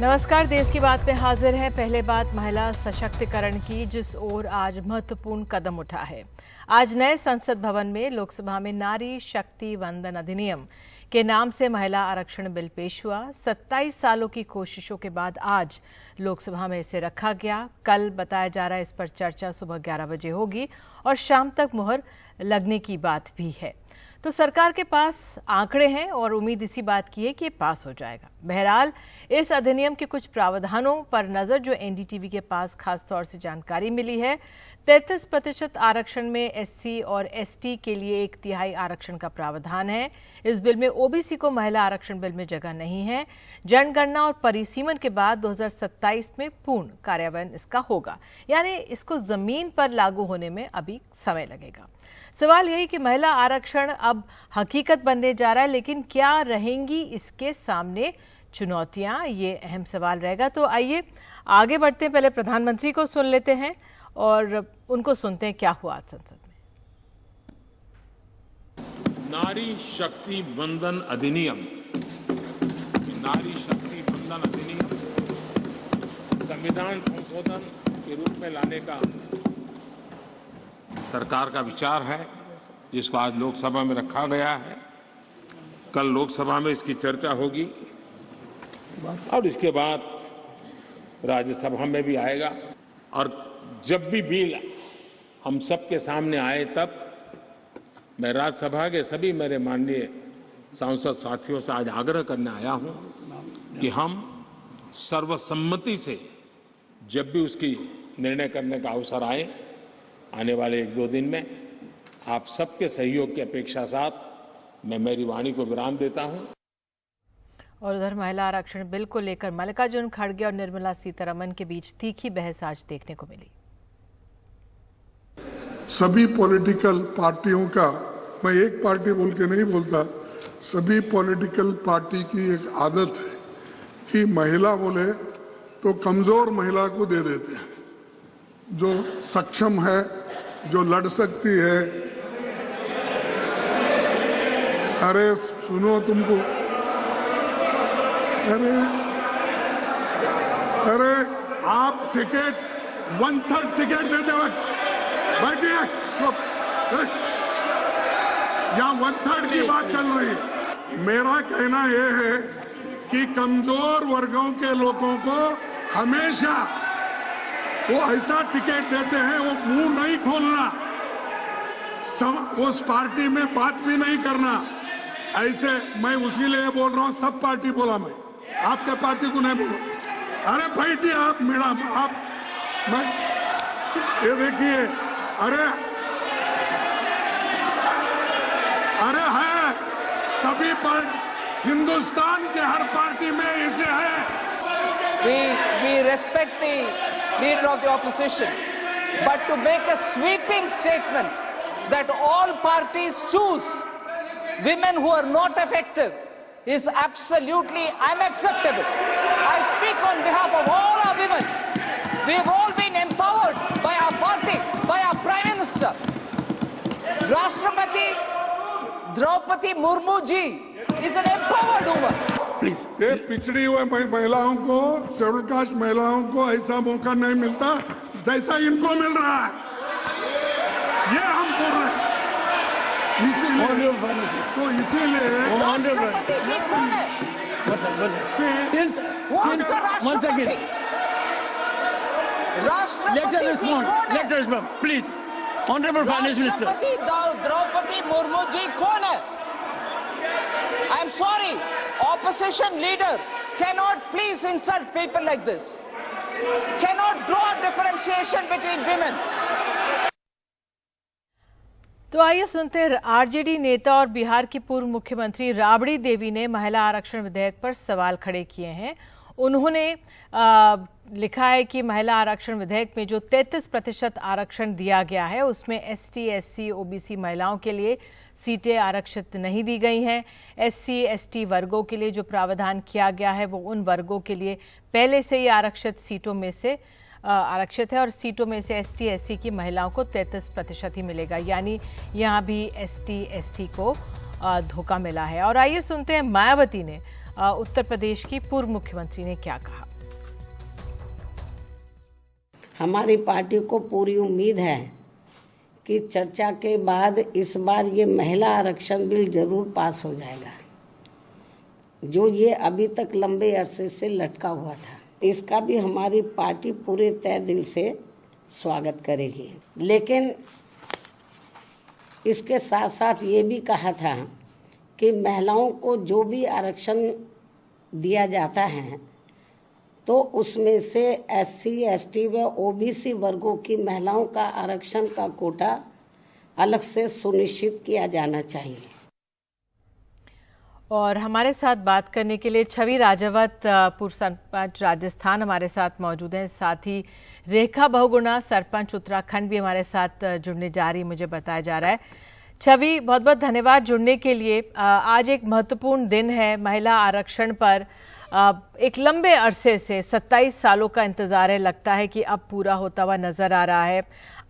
नमस्कार, देश की बात में हाजिर है। पहले बात महिला सशक्तिकरण की, जिस ओर आज महत्वपूर्ण कदम उठा है। आज नए संसद भवन में लोकसभा में नारी शक्ति वंदन अधिनियम के नाम से महिला आरक्षण बिल पेश हुआ। 27 सालों की कोशिशों के बाद आज लोकसभा में इसे रखा गया। कल बताया जा रहा है इस पर चर्चा सुबह 11 बजे होगी और शाम तक मुहर लगने की बात भी है। तो सरकार के पास आंकड़े हैं और उम्मीद इसी बात की है कि ये पास हो जाएगा। बहरहाल इस अधिनियम के कुछ प्रावधानों पर नजर जो एनडीटीवी के पास खास तौर से जानकारी मिली है। 33% आरक्षण में एससी और एसटी के लिए 1/3 आरक्षण का प्रावधान है। इस बिल में ओबीसी को महिला आरक्षण बिल में जगह नहीं है। जनगणना और परिसीमन के बाद 2027 में पूर्ण कार्यान्वयन इसका होगा, यानी इसको जमीन पर लागू होने में अभी समय लगेगा। सवाल यही कि महिला आरक्षण अब हकीकत बनने जा रहा है, लेकिन क्या रहेंगी इसके सामने चुनौतियां, ये अहम सवाल रहेगा। तो आइए आगे बढ़ते हैं। पहले प्रधानमंत्री को सुन लेते हैं और उनको सुनते हैं क्या हुआ आज संसद में। नारी शक्ति वंदन अधिनियम, नारी शक्ति वंदन अधिनियम संविधान संशोधन के रूप में लाने का सरकार का विचार है, जिसको आज लोकसभा में रखा गया है। कल लोकसभा में इसकी चर्चा होगी और इसके बाद राज्यसभा में भी आएगा। और जब भी बिल हम सबके सामने आए, तब मैं राज्यसभा के सभी मेरे माननीय सांसद साथियों से आज आग्रह करने आया हूं कि हम सर्वसम्मति से जब भी उसकी निर्णय करने का अवसर आए, आने वाले 1-2 दिन में आप सबके सहयोग की अपेक्षा साथ मैं मेरी वाणी को विराम देता हूं। और उधर महिला आरक्षण बिल को लेकर मल्लिकार्जुन खड़गे और निर्मला सीतारमण के बीच तीखी बहस आज देखने को मिली। सभी पॉलिटिकल पार्टियों का, मैं एक पार्टी बोल के नहीं बोलता, सभी पॉलिटिकल पार्टी की एक आदत है कि महिला बोले तो कमजोर महिला को दे देते हैं। जो सक्षम है, जो लड़ सकती है। अरे सुनो, तुमको अरे आप टिकट 1/3 टिकट देते वक्त बैठिए, यहाँ 1/3 की बात चल रही है। मेरा कहना यह है कि कमजोर वर्गों के लोगों को हमेशा वो ऐसा टिकट देते हैं, वो मुंह नहीं खोलना, उस पार्टी में बात भी नहीं करना। ऐसे मैं उसी लिए बोल रहा हूँ, सब पार्टी बोला, मैं आपके पार्टी को नहीं बोला। अरे बैठिए आप, मैडम आप, मैं ये देखिए, अरे है सभी पार्टी, हिंदुस्तान के हर पार्टी में ऐसे है। We respect the leader of the opposition, but to make a sweeping statement that all parties choose women who are not effective is absolutely unacceptable. I speak on behalf of all our women. We have all been empowered by our party, by our Prime Minister. Rashtrapati Draupadi Murmu ji is an empowered woman. ये पिछड़ी हुए महिलाओं को, schedule caste महिलाओं को ऐसा मौका नहीं मिलता जैसा इनको मिल रहा है। ये हम बोल रहे हैं, इसीलिए तो इसीलिए राष्ट्रपति जी कौन है? राष्ट्रपति please honourable finance minister, Draupadi Murmu ji कौन है? I am sorry, opposition leader cannot please insult people like this, cannot draw differentiation between women. तो आइए सुनते हैं आरजेडी नेता और बिहार की पूर्व मुख्यमंत्री राबड़ी देवी ने महिला आरक्षण विधेयक पर सवाल खड़े किए हैं। उन्होंने लिखा है कि महिला आरक्षण विधेयक में जो 33% आरक्षण दिया गया है, उसमें एसटी, एससी, ओबीसी महिलाओं के लिए सीटें आरक्षित नहीं दी गई हैं। एससी, एसटी वर्गों के लिए जो प्रावधान किया गया है वो उन वर्गों के लिए पहले से ही आरक्षित सीटों में से आरक्षित है और सीटों में से एसटी, एससी की महिलाओं को 33% ही मिलेगा, यानी यहाँ भी एसटी, एससी को धोखा मिला है। और आइए सुनते हैं मायावती ने उत्तर प्रदेश की पूर्व मुख्यमंत्री ने क्या कहा। हमारी पार्टी को पूरी उम्मीद है कि चर्चा के बाद इस बार ये महिला आरक्षण बिल जरूर पास हो जाएगा, जो ये अभी तक लंबे अरसे से लटका हुआ था। इसका भी हमारी पार्टी पूरे तय दिल से स्वागत करेगी। लेकिन इसके साथ साथ ये भी कहा था कि महिलाओं को जो भी आरक्षण दिया जाता है तो उसमें से SC, ST व OBC वर्गों की महिलाओं का आरक्षण का कोटा अलग से सुनिश्चित किया जाना चाहिए। और हमारे साथ बात करने के लिए छवि राजावत, पूर्व सरपंच राजस्थान, हमारे साथ मौजूद हैं। साथ ही रेखा बहुगुणा, सरपंच उत्तराखंड, भी हमारे साथ जुड़ने जा रही, मुझे बताया जा रहा है। छवि, बहुत बहुत धन्यवाद जुड़ने के लिए। आज एक महत्वपूर्ण दिन है। महिला आरक्षण पर एक लंबे अरसे से 27 सालों का इंतजार है, लगता है कि अब पूरा होता हुआ नजर आ रहा है।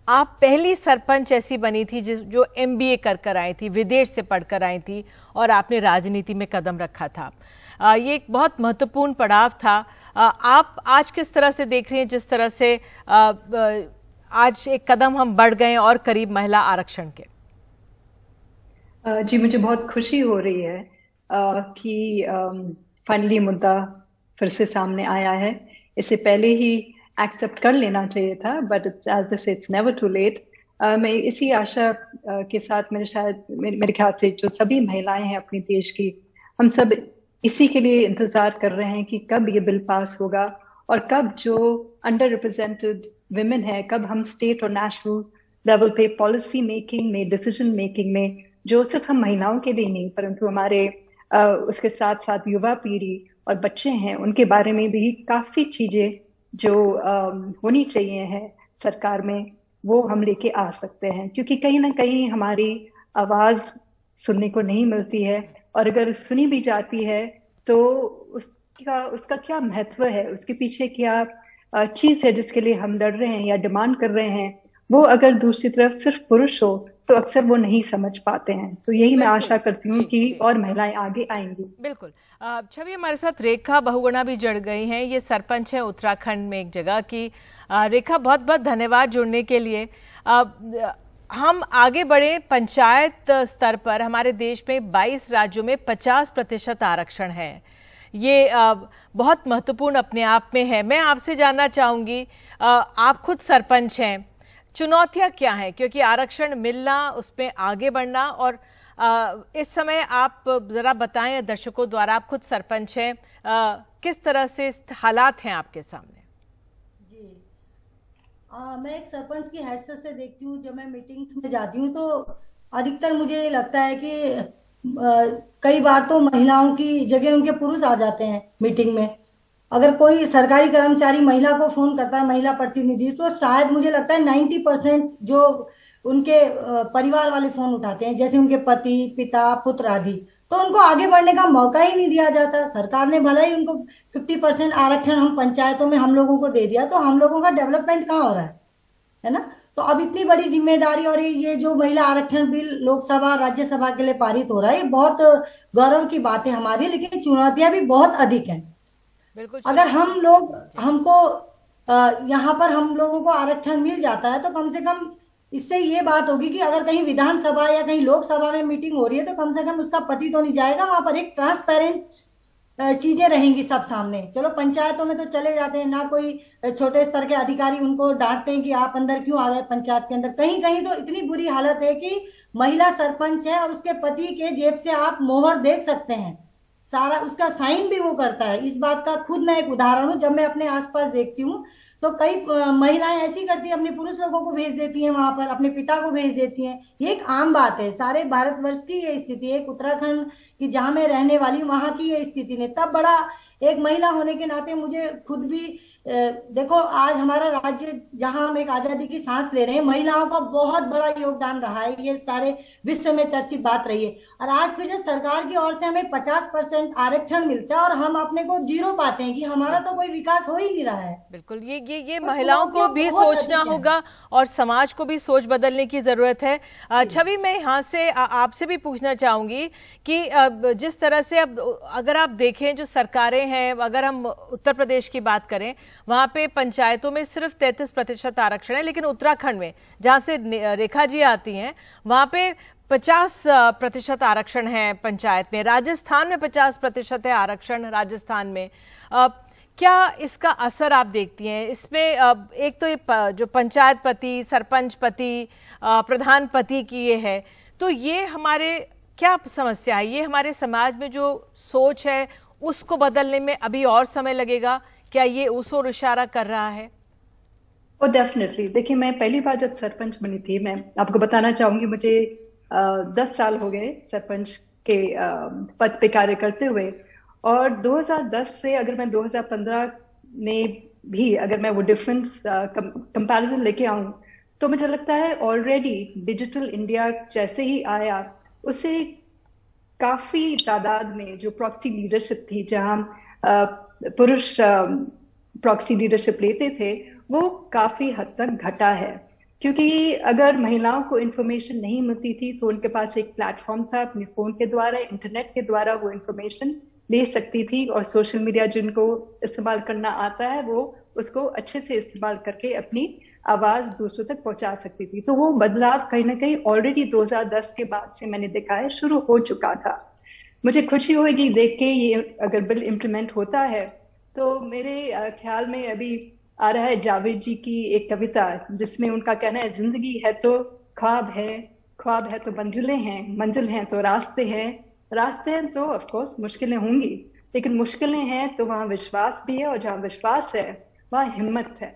आप पहली सरपंच ऐसी बनी थी जो MBA कर आई थी, विदेश से पढ़कर आई थी, और आपने राजनीति में कदम रखा था। ये एक बहुत महत्वपूर्ण पड़ाव था। आप आज किस तरह से देख रही हैं, जिस तरह से आज एक कदम हम बढ़ गए और करीब महिला आरक्षण के? जी, मुझे बहुत खुशी हो रही है कि फाइनली मुद्दा फिर से सामने आया है। इससे पहले ही एक्सेप्ट कर लेना चाहिए था, but it's never too late. मैं इसी आशा के साथ मेरे ख्याल से जो सभी महिलाएं हैं अपने देश की, हम सब इसी के लिए इंतजार कर रहे हैं कि कब ये बिल पास होगा और कब जो अंडर रिप्रेजेंटेड विमेन है, कब हम स्टेट और नेशनल लेवल पे पॉलिसी मेकिंग में, डिसीजन मेकिंग में, जो सिर्फ हम महिलाओं के लिए नहीं परंतु हमारे उसके साथ साथ युवा पीढ़ी और बच्चे हैं, उनके बारे में भी काफी चीजें जो होनी चाहिए है सरकार में, वो हम लेके आ सकते हैं। क्योंकि कहीं ना कहीं हमारी आवाज सुनने को नहीं मिलती है, और अगर सुनी भी जाती है तो उसका क्या महत्व है, उसके पीछे क्या चीज है जिसके लिए हम लड़ रहे हैं या डिमांड कर रहे हैं, वो अगर दूसरी तरफ सिर्फ पुरुष हो तो अक्सर वो नहीं समझ पाते हैं। तो यही मैं आशा करती हूँ कि और महिलाएं आगे आएंगी। बिल्कुल। छवि, हमारे साथ रेखा बहुगुणा भी जुड़ गई हैं। ये सरपंच है उत्तराखंड में एक जगह की। रेखा, बहुत बहुत धन्यवाद जुड़ने के लिए। हम आगे बढ़े। पंचायत स्तर पर हमारे देश में 22 राज्यों में 50% आरक्षण है। ये बहुत महत्वपूर्ण अपने आप में है। मैं आपसे जानना चाहूंगी, आप खुद सरपंच हैं, चुनौतियां क्या हैं? क्योंकि आरक्षण मिलना, उसमें आगे बढ़ना, और इस समय आप जरा बताएं दर्शकों द्वारा, आप खुद सरपंच हैं, किस तरह से हालात हैं आपके सामने? जी, मैं एक सरपंच की हैसियत से देखती हूँ, जब मैं मीटिंग्स में जाती हूँ तो अधिकतर मुझे लगता है कि कई बार तो महिलाओं की जगह उनके पुरुष आ जाते हैं मीटिंग में। अगर कोई सरकारी कर्मचारी महिला को फोन करता है, महिला प्रतिनिधि, तो शायद मुझे लगता है 90% जो उनके परिवार वाले फोन उठाते हैं, जैसे उनके पति, पिता, पुत्र आदि, तो उनको आगे बढ़ने का मौका ही नहीं दिया जाता। सरकार ने भला ही उनको 50% आरक्षण हम पंचायतों में हम लोगों को दे दिया, तो हम लोगों का डेवलपमेंट कहाँ हो रहा है ना? तो अब इतनी बड़ी जिम्मेदारी, और ये जो महिला आरक्षण बिल लोकसभा राज्यसभा के लिए पारित हो रहा है, ये बहुत गौरव की बात है हमारी, लेकिन चुनौतियां भी बहुत अधिक हैं। अगर हमको यहाँ पर हम लोगों को आरक्षण मिल जाता है तो कम से कम इससे ये बात होगी कि अगर कहीं विधानसभा या कहीं लोकसभा में मीटिंग हो रही है तो कम से कम उसका पति तो नहीं जाएगा, वहां पर एक ट्रांसपेरेंट चीजें रहेंगी सब सामने। चलो पंचायतों में तो चले जाते हैं ना, कोई छोटे स्तर के अधिकारी उनको डांटते हैं कि आप अंदर क्यों आ गए पंचायत के अंदर। कहीं कहीं तो इतनी बुरी हालत है कि महिला सरपंच है और उसके पति के जेब से आप मोहर देख सकते हैं, सारा उसका साइन भी वो करता है। इस बात का खुद मैं एक उदाहरण हूँ। जब मैं अपने आसपास देखती हूँ तो कई महिलाएं ऐसी करती है, अपने पुरुष लोगों को भेज देती हैं वहां पर, अपने पिता को भेज देती हैं। ये एक आम बात है, सारे भारतवर्ष की ये स्थिति है। एक उत्तराखंड की जहां मैं रहने वाली हूँ वहां की ये स्थिति नहीं। तब बड़ा एक महिला होने के नाते मुझे खुद भी देखो, आज हमारा राज्य जहां हम एक आजादी की सांस ले रहे हैं, महिलाओं का बहुत बड़ा योगदान रहा है, ये सारे विश्व में चर्चित बात रही है। और आज फिर जब सरकार की ओर से हमें 50% आरक्षण मिलता है और हम अपने को 0 पाते हैं कि हमारा तो कोई विकास हो ही नहीं रहा है। बिल्कुल, ये महिलाओं को भी सोचना होगा और समाज को भी सोच बदलने की जरूरत है। छवि, मैं यहाँ से आपसे भी पूछना चाहूंगी कि जिस तरह से अब अगर आप देखें जो सरकारें हैं, अगर हम उत्तर प्रदेश की बात करें वहां पे पंचायतों में सिर्फ 33% आरक्षण है, लेकिन उत्तराखंड में जहां से रेखा जी आती हैं वहां पे 50% आरक्षण है पंचायत में। राजस्थान में 50% है आरक्षण राजस्थान में। क्या इसका असर आप देखती हैं इसमें? एक तो ये जो पंचायत पति, सरपंच पति, प्रधान पति की ये है, तो ये हमारे क्या समस्या है? ये हमारे समाज में जो सोच है उसको बदलने में अभी और समय लगेगा क्या? ये उस ओर इशारा कर रहा है? और डेफिनेटली देखिए, मैं पहली बार जब सरपंच बनी थी, मैं आपको बताना चाहूंगी, मुझे 10 साल हो गए सरपंच के पद पे कार्य करते हुए। और 2010 से अगर मैं 2015 में भी अगर मैं वो डिफरेंस कंपैरिजन लेके आऊं, तो मुझे लगता है ऑलरेडी डिजिटल इंडिया जैसे ही आया, उससे काफी तादाद में जो प्रॉक्सी लीडरशिप थी, जहां पुरुष प्रॉक्सी लीडरशिप लेते थे, वो काफी हद तक घटा है। क्योंकि अगर महिलाओं को इन्फॉर्मेशन नहीं मिलती थी तो उनके पास एक प्लेटफॉर्म था, अपने फोन के द्वारा, इंटरनेट के द्वारा वो इन्फॉर्मेशन ले सकती थी, और सोशल मीडिया जिनको इस्तेमाल करना आता है वो उसको अच्छे से इस्तेमाल करके अपनी आवाज दूसरों तक पहुंचा सकती थी। तो वो बदलाव कहीं ना कहीं ऑलरेडी 2010 के बाद से मैंने देखा है शुरू हो चुका था। मुझे खुशी होगी देख के ये अगर बिल इम्प्लीमेंट होता है, तो मेरे ख्याल में अभी आ रहा है जावेद जी की एक कविता, जिसमें उनका कहना है, जिंदगी है तो ख्वाब है, ख्वाब है तो मंजिलें हैं, मंजिल हैं तो रास्ते हैं, रास्ते हैं तो ऑफ कोर्स मुश्किलें होंगी, लेकिन मुश्किलें हैं तो वहां विश्वास भी है, और जहां विश्वास है वहां हिम्मत है,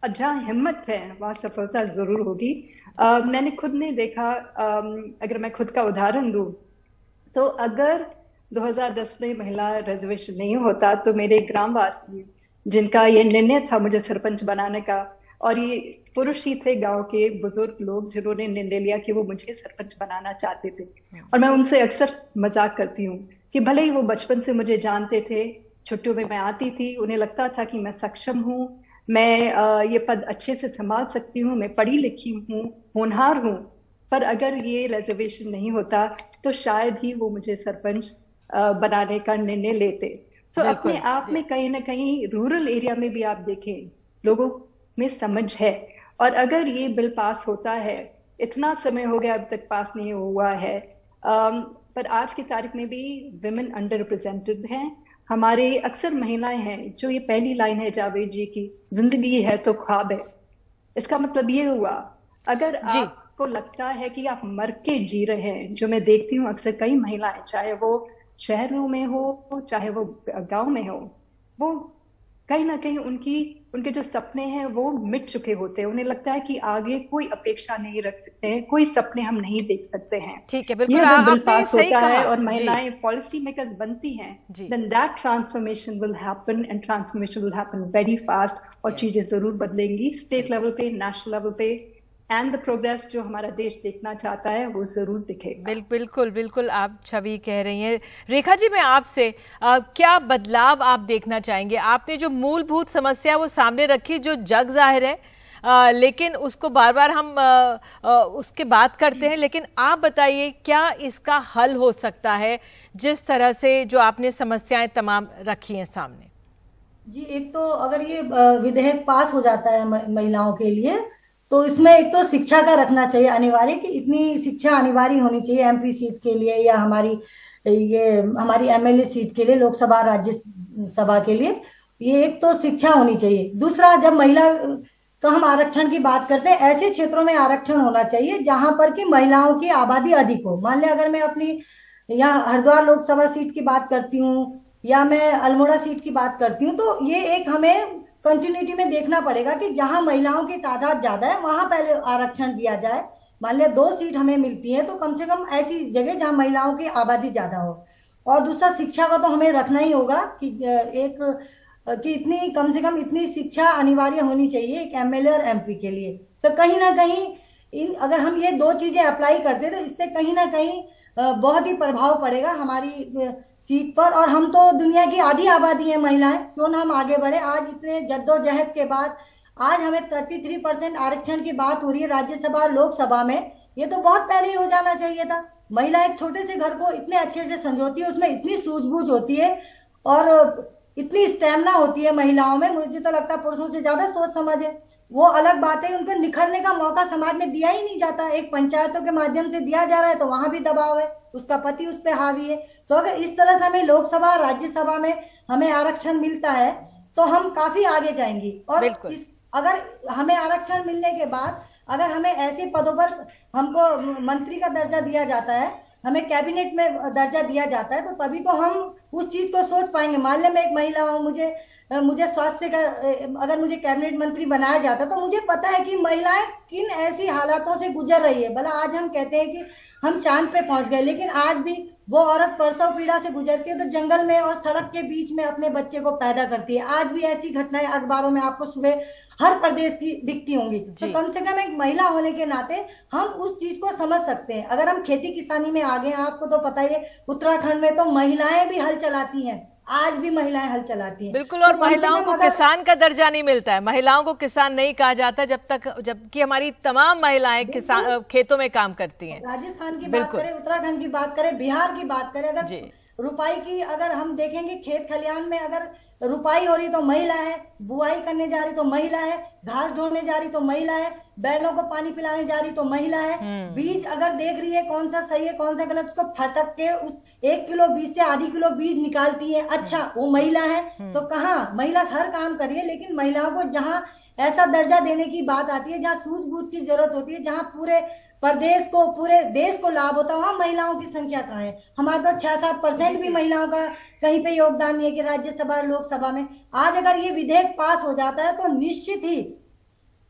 और जहां हिम्मत है वहां सफलता जरूर होगी। मैंने खुद ने देखा, अगर मैं खुद का उदाहरण दूं, तो अगर 2010 में महिला रिजर्वेशन नहीं होता, तो मेरे ग्रामवासी जिनका ये निर्णय था मुझे सरपंच बनाने का, और ये पुरुष ही थे गांव के बुजुर्ग लोग जिन्होंने निर्णय लिया कि वो मुझे सरपंच बनाना चाहते थे। और मैं उनसे अक्सर मजाक करती हूँ कि भले ही वो बचपन से मुझे जानते थे, छुट्टियों में मैं आती थी, उन्हें लगता था कि मैं सक्षम हूँ, मैं ये पद अच्छे से संभाल सकती हूँ, मैं पढ़ी लिखी हूँ, होनहार हूँ, पर अगर ये रिजर्वेशन नहीं होता तो शायद ही वो मुझे सरपंच बनाने का निर्णय लेते। तो अपने आप में कहीं ना कहीं रूरल एरिया में भी आप देखें, लोगों में समझ है, और अगर ये बिल पास होता है, इतना समय हो गया अभी तक पास नहीं हुआ है, पर आज की तारीख में भी विमेन अंडर रिप्रेजेंटेड हैं। हमारे अक्सर महिलाएं हैं, जो ये पहली लाइन है जावेद जी की, जिंदगी है तो ख्वाब है, इसका मतलब ये हुआ, अगर आपको लगता है कि आप मर के जी रहे हैं, जो मैं देखती हूँ अक्सर कई महिलाएं, चाहे वो शहरों में हो चाहे वो गांव में हो, वो कहीं ना कहीं उनके जो सपने हैं वो मिट चुके होते हैं। उन्हें लगता है कि आगे कोई अपेक्षा नहीं रख सकते हैं, कोई सपने हम नहीं देख सकते हैं। ठीक है, बिल्कुल। ये जब बिल पास होता है और महिलाएं पॉलिसी मेकर्स बनती हैं, then that transformation will happen, and transformation will happen very fast, और चीजें जरूर बदलेंगी स्टेट लेवल पे, नेशनल लेवल पे, एंड द प्रोग्रेस जो हमारा देश देखना चाहता है वो जरूर दिखेगा। बिल्कुल बिल्कुल, आप छवि कह रही हैं। रेखा जी, मैं आपसे क्या बदलाव आप देखना चाहेंगे? आपने जो मूलभूत समस्या वो सामने रखी, जो जग जाहिर है, लेकिन उसको बार बार हम उसके बात करते हैं, लेकिन आप बताइए क्या इसका हल हो सकता है, जिस तरह से जो आपने समस्याएं तमाम रखी हैं सामने? जी, एक तो अगर ये विधेयक पास हो जाता है महिलाओं के लिए, तो इसमें एक तो शिक्षा का रखना चाहिए अनिवार्य, कि इतनी शिक्षा अनिवार्य होनी चाहिए एमपी सीट के लिए, या हमारी एमएलए सीट के लिए, लोकसभा राज्यसभा के लिए, ये एक तो शिक्षा होनी चाहिए। दूसरा, जब महिला का हम आरक्षण की बात करते हैं, ऐसे क्षेत्रों में आरक्षण होना चाहिए जहां पर कि महिलाओं की आबादी अधिक हो। मान लिया अगर मैं अपनी यहाँ हरिद्वार लोकसभा सीट की बात करती हूँ, या मैं अल्मोड़ा सीट की बात करती हूँ, तो ये एक हमें कंटिन्यूटी में देखना पड़ेगा कि जहां महिलाओं की तादाद ज्यादा है वहां पहले आरक्षण दिया जाए। मान लिया 2 सीट हमें मिलती है, तो कम से कम ऐसी जगह जहां महिलाओं की आबादी ज्यादा हो। और दूसरा, शिक्षा का तो हमें रखना ही होगा कि इतनी कम से कम इतनी शिक्षा अनिवार्य होनी चाहिए एक एमएलए और एमपी के लिए। तो कहीं ना कहीं अगर हम ये 2 चीजें अप्लाई करते, तो इससे कहीं ना कहीं बहुत ही प्रभाव पड़ेगा हमारी सीट पर। और हम तो दुनिया की आधी आबादी है महिलाएं, क्यों ना हम आगे बढ़े। आज इतने जद्दोजहद के बाद आज हमें 33% आरक्षण की बात हो रही है राज्यसभा लोकसभा में, ये तो बहुत पहले ही हो जाना चाहिए था। महिला एक छोटे से घर को इतने अच्छे से संजोती है, उसमें इतनी सूझबूझ होती है, और इतनी स्टेमिना होती है महिलाओं में, मुझे तो लगता है पुरुषों से ज्यादा सोच समझ है। वो अलग बात है, उनको निखरने का मौका समाज में दिया ही नहीं जाता। एक पंचायतों के माध्यम से दिया जा रहा है तो वहां भी दबाव है, उसका पति उस पर हावी है। तो अगर इस तरह से हमें लोकसभा राज्यसभा में हमें आरक्षण मिलता है तो हम काफी आगे जाएंगी। और अगर हमें आरक्षण मिलने के बाद अगर हमें ऐसे पदों पर हमको मंत्री का दर्जा दिया जाता है, हमें कैबिनेट में दर्जा दिया जाता है, तो तभी तो हम उस चीज को सोच पाएंगे। मान ले मैं एक महिला हूँ, मुझे स्वास्थ्य का अगर मुझे कैबिनेट मंत्री बनाया जाता तो मुझे पता है कि महिलाएं किन ऐसी हालातों से गुजर रही है। भला आज हम कहते हैं कि हम चांद पे पहुंच गए, लेकिन आज भी वो औरत प्रसव पीड़ा से गुजरती है तो जंगल में और सड़क के बीच में अपने बच्चे को पैदा करती है। आज भी ऐसी घटनाएं अखबारों में आपको सुबह हर प्रदेश की दिखती होंगी। तो कम से कम एक महिला होने के नाते हम उस चीज को समझ सकते हैं। अगर हम खेती किसानी में आगे हैं, आपको तो पता ही है उत्तराखंड में तो महिलाएं भी हल चलाती हैं, आज भी महिलाएं हल चलाती हैं। बिल्कुल। और महिलाओं को किसान का दर्जा नहीं मिलता है, महिलाओं को किसान नहीं कहा जाता जबकि हमारी तमाम महिलाएं किसान खेतों में काम करती हैं। राजस्थान की बात करें, उत्तराखंड की बात करें, बिहार की बात करें, अगर रुपाई की अगर हम देखेंगे, खेत खलियान में अगर रुपाई हो रही तो महिला है, बुआई करने जा रही तो महिला है, घास ढोने जा रही तो महिला है, बैलों को पानी पिलाने जा रही तो महिला है, बीज अगर देख रही है कौन सा सही है कौन सा गलत, उसको फटक के उस 1 किलो बीज से आधी किलो बीज निकालती है, अच्छा वो महिला है। तो कहाँ महिला हर काम कर रही है, लेकिन महिलाओं को जहाँ ऐसा दर्जा देने की बात आती है, जहाँ सूझबूझ की जरूरत होती है, जहाँ पूरे प्रदेश को पूरे देश को लाभ होता है, वहाँ महिलाओं की संख्या कहाँ है। हमारे तो 6-7% भी महिलाओं का कहीं पे योगदान नहीं है कि राज्यसभा लोकसभा में। आज अगर ये विधेयक पास हो जाता है तो निश्चित ही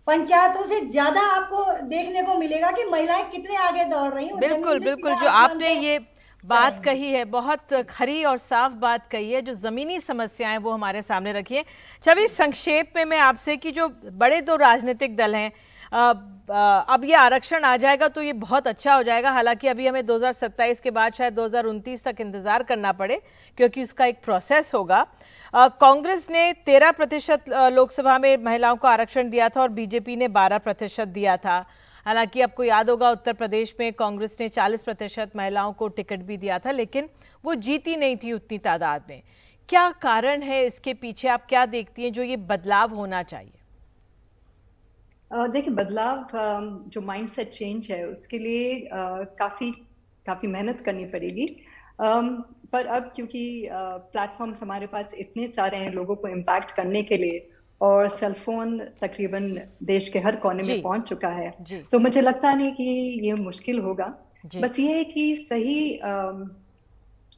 पंचायतों से ज्यादा आपको देखने को मिलेगा कि महिलाएं कितने आगे दौड़ रही हैं। बिल्कुल बिल्कुल, जो आपने ये बात कही है बहुत खरी और साफ बात कही है, जो जमीनी समस्याएं वो हमारे सामने रखी है। छवि, संक्षेप में मैं आपसे कि जो बड़े 2 राजनीतिक दल हैं, अब ये आरक्षण आ जाएगा तो ये बहुत अच्छा हो जाएगा। हालांकि अभी हमें 2027 के बाद शायद 2029 तक इंतजार करना पड़े, क्योंकि उसका एक प्रोसेस होगा। कांग्रेस ने 13% लोकसभा में महिलाओं को आरक्षण दिया था और बीजेपी ने 12% दिया था। हालांकि आपको याद होगा उत्तर प्रदेश में कांग्रेस ने 40% महिलाओं को टिकट भी दिया था, लेकिन वो जीती नहीं थी उतनी तादाद में। क्या कारण है इसके पीछे, आप क्या देखती हैं जो ये बदलाव होना चाहिए? देखिए, बदलाव जो माइंडसेट चेंज है उसके लिए काफी मेहनत करनी पड़ेगी। पर अब क्योंकि प्लेटफॉर्म्स हमारे पास इतने सारे हैं लोगों को इम्पैक्ट करने के लिए, और सेलफोन तकरीबन देश के हर कोने में पहुंच चुका है, तो मुझे लगता नहीं कि ये मुश्किल होगा। बस ये है कि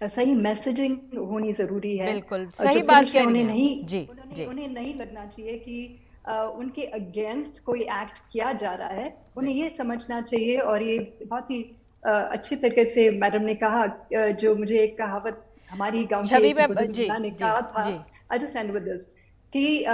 सही मैसेजिंग होनी जरूरी है। बिल्कुल सही बात है। उन्हें नहीं लगना चाहिए कि उनके अगेंस्ट कोई एक्ट किया जा रहा है। उन्हें ये समझना चाहिए, और ये बहुत ही अच्छी तरीके से मैडम ने कहा, जो मुझे एक कहावत हमारी गांव ने कहा था, I just and with this, कि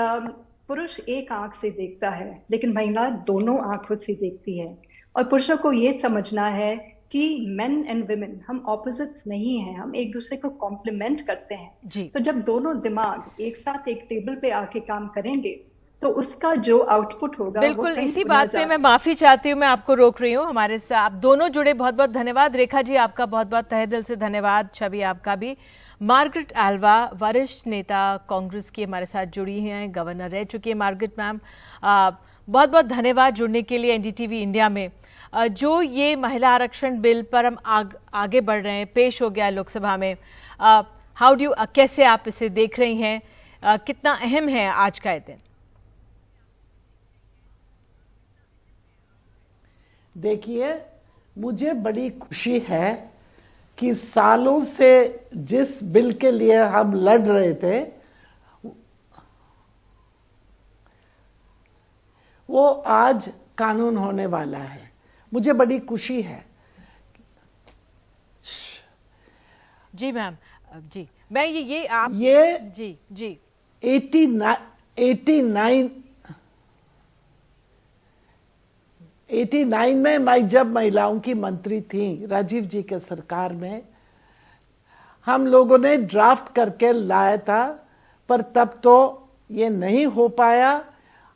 पुरुष एक आंख से देखता है लेकिन महिला दोनों आंखों से देखती है। और पुरुषों को ये समझना है कि मेन एंड वुमेन हम ऑपोजिट्स नहीं हैं, हम एक दूसरे को कॉम्प्लीमेंट करते हैं। तो जब दोनों दिमाग एक साथ एक टेबल पे आके काम करेंगे तो उसका जो आउटपुट होगा। बिल्कुल, इसी बात पे मैं माफी चाहती हूँ, मैं आपको रोक रही हूँ। हमारे साथ आप दोनों जुड़े, बहुत बहुत धन्यवाद। रेखा जी आपका बहुत बहुत तहे दिल से धन्यवाद। छवि आपका भी। मार्गरेट अल्वा वरिष्ठ नेता कांग्रेस की हमारे साथ जुड़ी हैं, गवर्नर रह चुकी है मार्गरेट मैम, बहुत बहुत धन्यवाद जुड़ने के लिए एनडीटीवी इंडिया में। जो ये महिला आरक्षण बिल पर हम आगे बढ़ रहे हैं, पेश हो गया लोकसभा में, कैसे आप इसे देख रही हैं, कितना अहम है आज का ये दिन? देखिए, मुझे बड़ी खुशी है कि सालों से जिस बिल के लिए हम लड़ रहे थे वो आज कानून होने वाला है। मुझे बड़ी खुशी है। जी मैम, जी मैं ये आप जी 89 में मैं जब महिलाओं की मंत्री थी राजीव जी के सरकार में, हम लोगों ने ड्राफ्ट करके लाया था, पर तब तो ये नहीं हो पाया,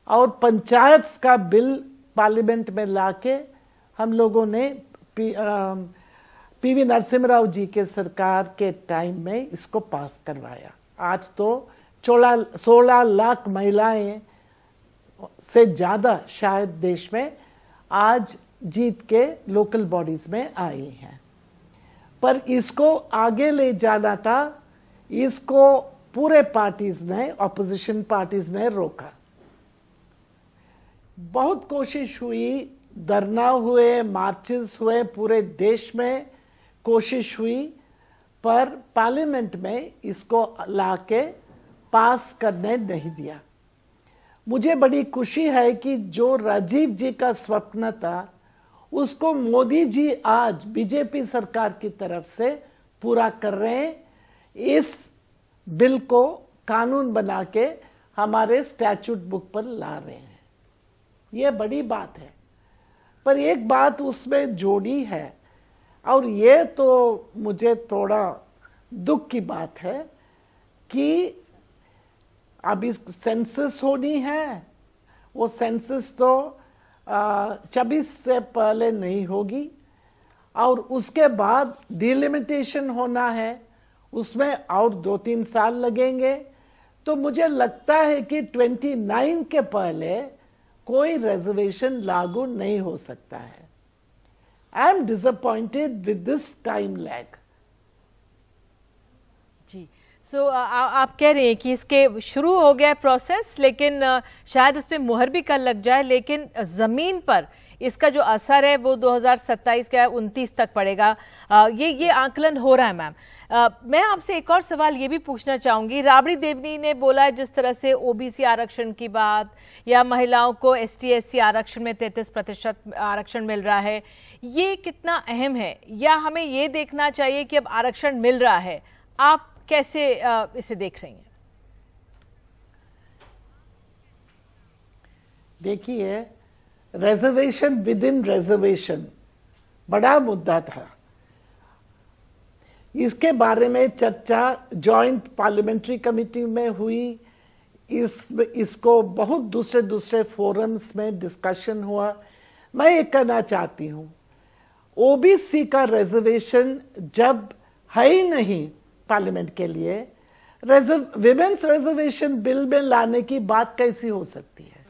और पंचायत का बिल पार्लियामेंट में लाके हम लोगों ने पीवी नरसिम्हा राव जी के सरकार के टाइम में इसको पास करवाया। आज तो 16 लाख महिलाएं से ज्यादा शायद देश में आज जीत के लोकल बॉडीज में आई हैं। पर इसको आगे ले जाना था, इसको पूरे पार्टीज ने, ऑपोजिशन पार्टीज ने रोका। बहुत कोशिश हुई, धरना हुए, मार्चेस हुए, पूरे देश में कोशिश हुई, पर पार्लियामेंट में इसको लाके पास करने नहीं दिया। मुझे बड़ी खुशी है कि जो राजीव जी का स्वप्न था उसको मोदी जी आज बीजेपी सरकार की तरफ से पूरा कर रहे हैं। इस बिल को कानून बना के हमारे स्टैट्यूट बुक पर ला रहे हैं। यह बड़ी बात है। पर एक बात उसमें जोड़ी है, और ये तो मुझे थोड़ा दुख की बात है कि अभी सेंसस होनी है। वो सेंसस तो 26 से पहले नहीं होगी, और उसके बाद डिलिमिटेशन होना है, उसमें और 2-3 साल लगेंगे। तो मुझे लगता है कि 29 के पहले कोई रिजर्वेशन लागू नहीं हो सकता है। I am disappointed with this time lag. जी, सो आप कह रहे हैं कि इसके शुरू हो गया प्रोसेस, लेकिन शायद इस पे मुहर भी कल लग जाए, लेकिन जमीन पर इसका जो असर है वो 2027 का 29 तक पड़ेगा। ये आकलन हो रहा है। मैम, मैं आपसे एक और सवाल ये भी पूछना चाहूंगी। राबड़ी देवनी ने बोला है जिस तरह से ओबीसी आरक्षण की बात, या महिलाओं को ST/SC आरक्षण में 33% आरक्षण मिल रहा है, ये कितना अहम है, या हमें ये देखना चाहिए कि अब आरक्षण मिल रहा है? आप कैसे इसे देख रही हैं? देखिए, रिजर्वेशन विद इन रिजर्वेशन बड़ा मुद्दा था। इसके बारे में चर्चा जॉइंट पार्लियामेंट्री कमेटी में हुई, इसको बहुत दूसरे फोरम्स में डिस्कशन हुआ। मैं ये कहना चाहती हूं, ओबीसी का रिजर्वेशन जब है ही नहीं पार्लियामेंट के लिए, विमेन्स रिजर्वेशन बिल में लाने की बात कैसी हो सकती है?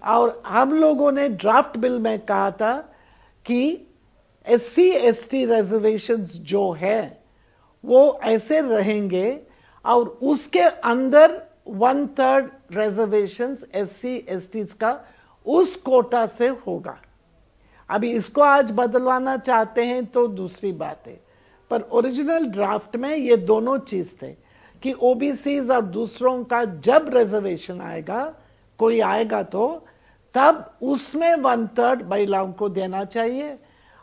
और हम लोगों ने ड्राफ्ट बिल में कहा था कि SC/ST रिजर्वेशंस जो है वो ऐसे रहेंगे, और उसके अंदर 1/3 रिजर्वेशंस SC/ST का उस कोटा से होगा। अभी इसको आज बदलवाना चाहते हैं तो दूसरी बात है, पर ओरिजिनल ड्राफ्ट में ये दोनों चीज थे कि ओबीसीज और दूसरों का जब रिजर्वेशन आएगा, कोई आएगा तो तब उसमें 1/3 महिलाओं को देना चाहिए,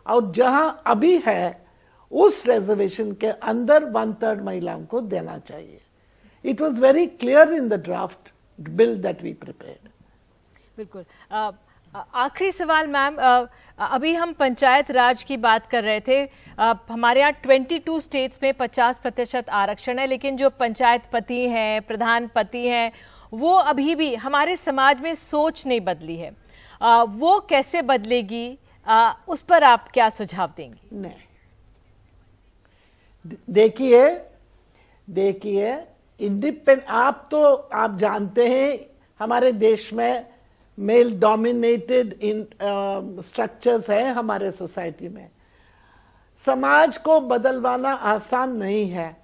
और जहां अभी है उस रिजर्वेशन के अंदर 1/3 महिलाओं को देना चाहिए। It was very clear in the draft bill that we prepared. बिल्कुल। आखिरी सवाल मैम, अभी हम पंचायत राज की बात कर रहे थे। हमारे यहाँ 22 स्टेट्स में 50% आरक्षण है, लेकिन जो पंचायत पति हैं, प्रधान पति हैं, वो अभी भी हमारे समाज में सोच नहीं बदली है। वो कैसे बदलेगी, उस पर आप क्या सुझाव देंगे? नहीं, देखिए आप जानते हैं हमारे देश में मेल डोमिनेटेड स्ट्रक्चर्स है हमारे सोसाइटी में। समाज को बदलवाना आसान नहीं है,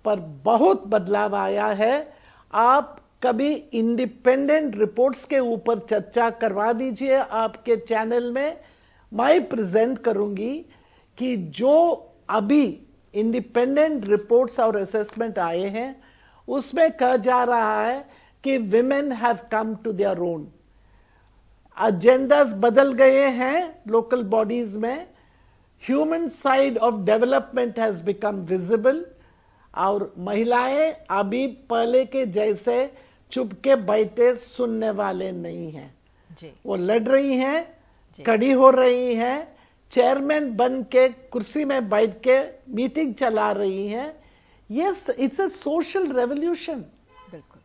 पर बहुत बदलाव आया है। आप कभी इंडिपेंडेंट रिपोर्ट्स के ऊपर चर्चा करवा दीजिए आपके चैनल में, मैं प्रेजेंट करूंगी कि जो अभी इंडिपेंडेंट रिपोर्ट्स और असेसमेंट आए हैं उसमें कहा जा रहा है कि women have come to their own. Agendas बदल गए हैं लोकल बॉडीज में, human side of development has become visible, और महिलाएं अभी पहले के जैसे चुप के बैठे सुनने वाले नहीं हैं। वो लड़ रही हैं, खड़ी हो रही हैं, चेयरमैन बन के कुर्सी में बैठ के मीटिंग चला रही हैं। Yes, it's a social revolution. बिल्कुल,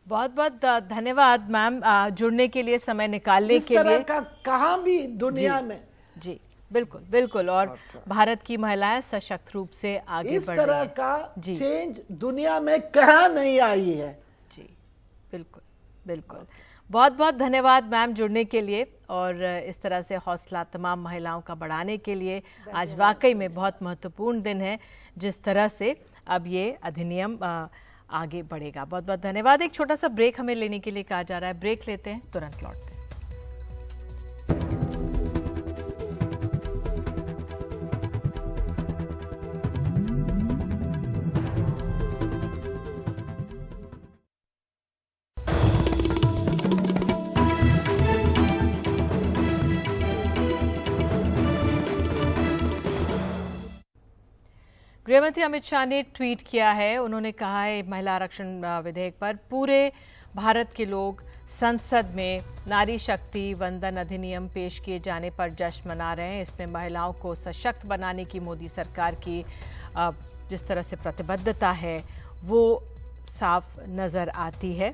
बहुत बहुत धन्यवाद मैम जुड़ने के लिए, समय निकालने के लिए। का कहाँ भी दुनिया में जी बिल्कुल बिल्कुल, और भारत की महिलाएं सशक्त रूप से आगे बढ़ रही हैं। इस तरह का चेंज दुनिया में कहाँ नहीं आई है। बिल्कुल बिल्कुल। बहुत बहुत धन्यवाद मैम जुड़ने के लिए और इस तरह से हौसला तमाम महिलाओं का बढ़ाने के लिए। आज वाकई में बहुत महत्वपूर्ण दिन है जिस तरह से अब ये अधिनियम आगे बढ़ेगा। बहुत बहुत धन्यवाद। एक छोटा सा ब्रेक हमें लेने के लिए कहा जा रहा है, ब्रेक लेते हैं, तुरंत लौटते हैं। गृहमंत्री अमित शाह ने ट्वीट किया है। उन्होंने कहा है महिला आरक्षण विधेयक पर पूरे भारत के लोग संसद में नारी शक्ति वंदन अधिनियम पेश किए जाने पर जश्न मना रहे हैं। इसमें महिलाओं को सशक्त बनाने की मोदी सरकार की जिस तरह से प्रतिबद्धता है वो साफ नजर आती है।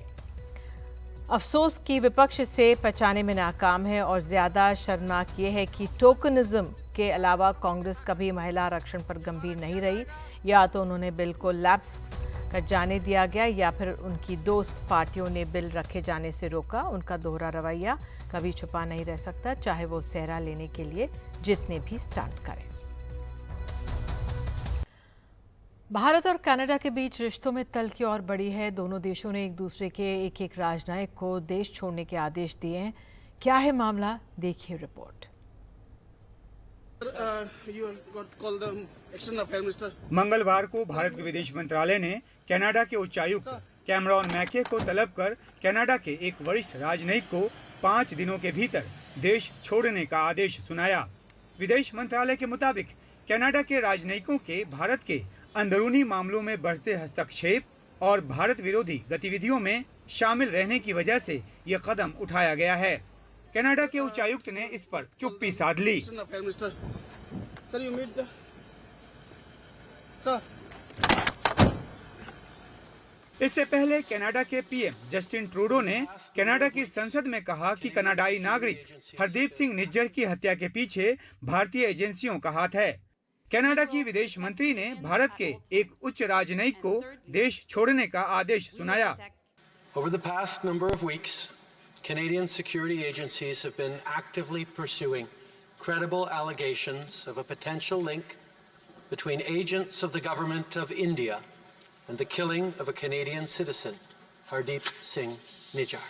अफसोस कि विपक्ष इसे पहचाने में नाकाम है और ज्यादा शर्मनाक ये है कि टोकनिज्म के अलावा कांग्रेस कभी महिला आरक्षण पर गंभीर नहीं रही। या तो उन्होंने बिल को लैप्स कर जाने दिया गया या फिर उनकी दोस्त पार्टियों ने बिल रखे जाने से रोका। उनका दोहरा रवैया कभी छुपा नहीं रह सकता, चाहे वो सेहरा लेने के लिए जितने भी स्टंट करें। भारत और कनाडा के बीच रिश्तों में तल्खी और बढ़ी है। दोनों देशों ने एक दूसरे के एक राजनयिक को देश छोड़ने के आदेश दिए हैं। क्या है मामला, देखिए रिपोर्ट। मंगलवार को भारत के विदेश मंत्रालय ने कनाडा के उच्चायुक्त कैमरॉन मैके को तलब कर कनाडा के एक वरिष्ठ राजनयिक को 5 दिनों के भीतर देश छोड़ने का आदेश सुनाया। विदेश मंत्रालय के मुताबिक कनाडा के राजनयिकों के भारत के अंदरूनी मामलों में बढ़ते हस्तक्षेप और भारत विरोधी गतिविधियों में शामिल रहने की वजह से यह कदम उठाया गया है। कनाडा के उच्चायुक्त ने इस पर चुप्पी साध ली। इससे पहले कनाडा के पीएम जस्टिन ट्रूडो ने कनाडा की संसद में कहा कि कनाडाई नागरिक हरदीप सिंह निज्जर की हत्या के पीछे भारतीय एजेंसियों का हाथ है। कनाडा की विदेश मंत्री ने भारत के एक उच्च राजनयिक को देश छोड़ने का आदेश सुनाया। Over the past number of weeks, Canadian security agencies have been actively pursuing credible allegations of a potential link between agents of the government of India and the killing of a Canadian citizen, Hardeep Singh Nijjar.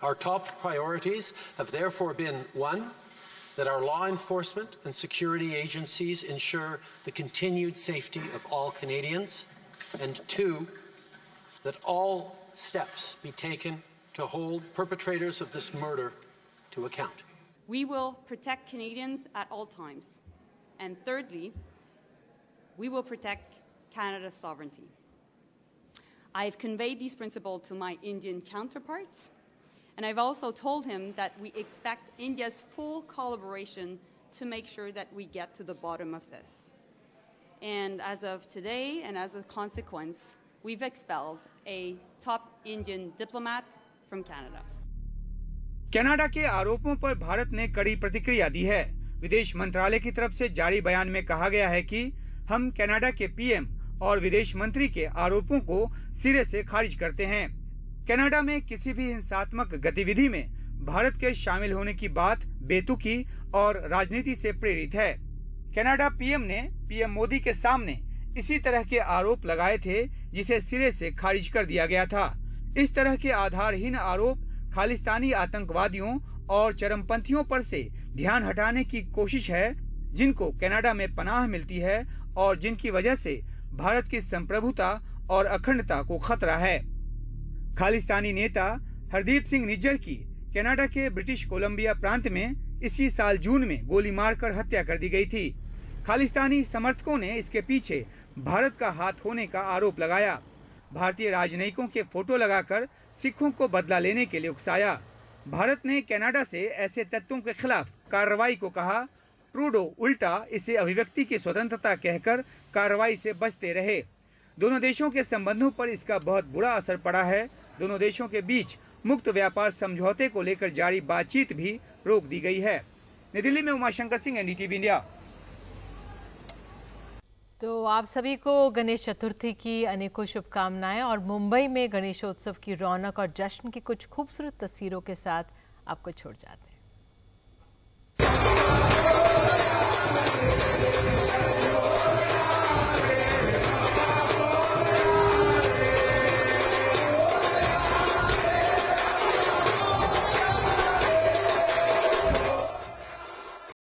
Our top priorities have therefore been, one, that our law enforcement and security agencies ensure the continued safety of all Canadians, and two, that all steps be taken to hold perpetrators of this murder to account. We will protect Canadians at all times. And thirdly, we will protect Canada's sovereignty. I have conveyed these principles to my Indian counterparts, and I've also told him that we expect India's full collaboration to make sure that we get to the bottom of this. And as of today, and as a consequence, we've expelled a top Indian diplomat from Canada. Canada के आरोपों पर भारत ने कड़ी प्रतिक्रिया दी है। विदेश मंत्रालय की तरफ से जारी बयान में कहा गया है कि हम कनाडा के पीएम और विदेश मंत्री के आरोपों को सिरे से खारिज करते हैं। कनाडा में किसी भी हिंसात्मक गतिविधि में भारत के शामिल होने की बात बेतुकी और राजनीति से प्रेरित है। कनाडा पीएम ने पीएम मोदी के सामने इसी तरह के आरोप लगाए थे, जिसे सिरे से खारिज कर दिया गया था। इस तरह के आधारहीन आरोप खालिस्तानी आतंकवादियों और चरमपंथियों पर से ध्यान हटाने की कोशिश है, जिनको कनाडा में पनाह मिलती है और जिनकी वजह से भारत की संप्रभुता और अखंडता को खतरा है। खालिस्तानी नेता हरदीप सिंह निज्जर की कनाडा के ब्रिटिश कोलंबिया प्रांत में इसी साल जून में गोली मारकर हत्या कर दी गई थी। खालिस्तानी समर्थकों ने इसके पीछे भारत का हाथ होने का आरोप लगाया। भारतीय राजनयिकों के फोटो लगाकर सिखों को बदला लेने के लिए उकसाया। भारत ने कनाडा से ऐसे तत्वों के खिलाफ कार्रवाई को कहा। ट्रूडो उल्टा इसे अभिव्यक्ति की स्वतंत्रता कहकर कार्रवाई से बचते रहे। दोनों देशों के संबंधों पर इसका बहुत बुरा असर पड़ा है। दोनों देशों के बीच मुक्त व्यापार समझौते को लेकर जारी बातचीत भी रोक दी गई है। नई दिल्ली में उमाशंकर सिंह, एनडीटीवी इंडिया। तो आप सभी को गणेश चतुर्थी की अनेकों शुभकामनाएं और मुंबई में गणेशोत्सव की रौनक और जश्न की कुछ खूबसूरत तस्वीरों के साथ आपको छोड़ जाते हैं।